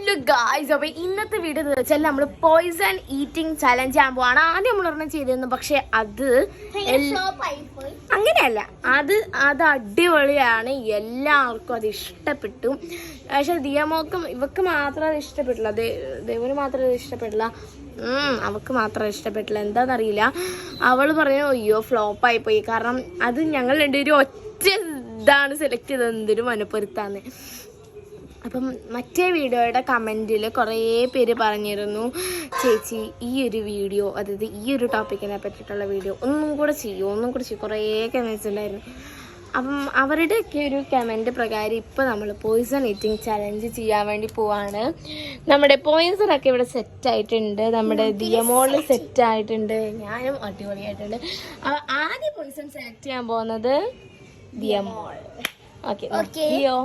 Hello guys, അപ്പോൾ ഇന്നത്തെ video എന്ന് വെച്ചാൽ നമ്മൾ പോയിസൺ ഈറ്റിംഗ് ചലഞ്ച് ചെയ്യാൻ പോവാണ്. ആദ്യം നമ്മൾ ഒരെണ്ണം ചെയ്തിരുന്നു, പക്ഷെ അത് അങ്ങനെയല്ല, അത് അടിപൊളിയാണ്. എല്ലാവർക്കും അത് ഇഷ്ടപ്പെട്ടു. പക്ഷെ ദിയമോക്കും ഇവക്ക് മാത്രം അത് ഇഷ്ടപ്പെട്ടില്ല, ദേവന് മാത്രം അത് ഇഷ്ടപ്പെട്ടില്ല, അവൾക്ക് മാത്രം ഇഷ്ടപ്പെട്ടില്ല. എന്താണെന്നറിയില്ല. അവൾ പറഞ്ഞു അയ്യോ ഫ്ലോപ്പായി പോയി. കാരണം അത് ഞങ്ങൾ രണ്ടുപേരും ഒറ്റ ഇതാണ് സെലക്ട് ചെയ്തത്, എന്തൊരു മനപ്പൊരുത്താന്ന്. അപ്പം മറ്റേ വീഡിയോയുടെ കമൻറ്റിൽ കുറേ പേര് പറഞ്ഞിരുന്നു, ചേച്ചി ഈ ഒരു വീഡിയോ, അതായത് ഈ ഒരു ടോപ്പിക്കിനെ പറ്റിയിട്ടുള്ള വീഡിയോ ഒന്നും കൂടെ ചെയ്യും. കുറേ കമൻറ്റ്സ് ഉണ്ടായിരുന്നു. അപ്പം അവരുടെയൊക്കെ ഒരു കമൻറ്റ് പ്രകാരം ഇപ്പോൾ നമ്മൾ പോയിസൺ ഈറ്റിംഗ് ചലഞ്ച് ചെയ്യാൻ വേണ്ടി പോവാണ്. നമ്മുടെ പോയിസണൊക്കെ ഇവിടെ സെറ്റായിട്ടുണ്ട്, നമ്മുടെ ദിയമോള് സെറ്റായിട്ടുണ്ട്, ഞാനും അടിപൊളിയായിട്ടുണ്ട്. ആദ്യം പോയിസൺ സെലക്ട് ചെയ്യാൻ പോകുന്നത് ദിയമോൾ. ഓക്കെ ദിയോ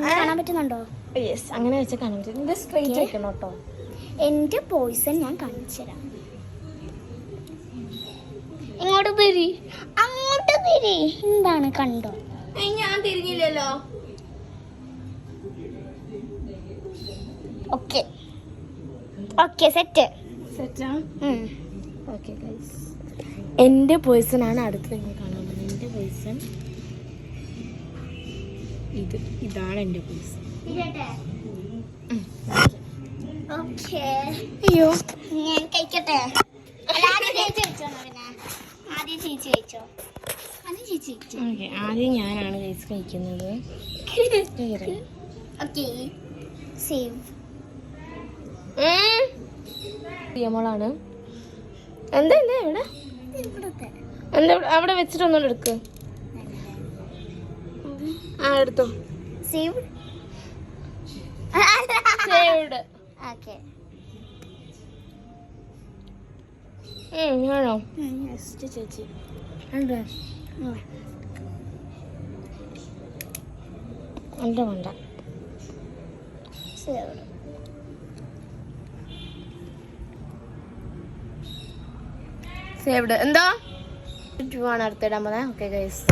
കാണാൻ പറ്റുന്നുണ്ടോ? യെസ്, അങ്ങനെ വെച്ചാൽ കാണാൻ പറ്റും. ഇത് സ്ട്രെയിറ്റ് വെക്കണം കേട്ടോ. എന്റെ പോയിസൺ ഞാൻ കാണിച്ചു തരാം. ഇങ്ങോട്ട് തിരി, അങ്ങോട്ട് തിരി. എന്താണ് കണ്ടോ? ഞാൻ തിരിഞ്ഞില്ലല്ലോ. ഓക്കെ ഓക്കെ, സെറ്റാ. ഓക്കെ ഗൈസ്, എൻ്റെ പോയിസൺ ആണ് അടുത്ത് നിങ്ങൾ കാണാൻ പോകുന്നത്. എൻ്റെ പോയിസൺ ഇതാണ് എൻ്റെ പോയിസൺ. അയ്യോ, ഞാൻ കഴിക്കട്ടെ. ആദ്യം ഞാനാണ് ഗൈസ് കഴിക്കുന്നത്. ദിയമോളാണ്. എന്താ ഇവിടെ എന്താ അവിടെ വെച്ചിട്ടൊന്നും എടുക്ക്. എടുത്തോ. സേവ്ഡ്. ആണോ? ചേച്ചി വേണ്ട. സേവ്ഡ്. എന്താ ആണ് അടുത്തിടാൻ പോന്നെ. Okay guys,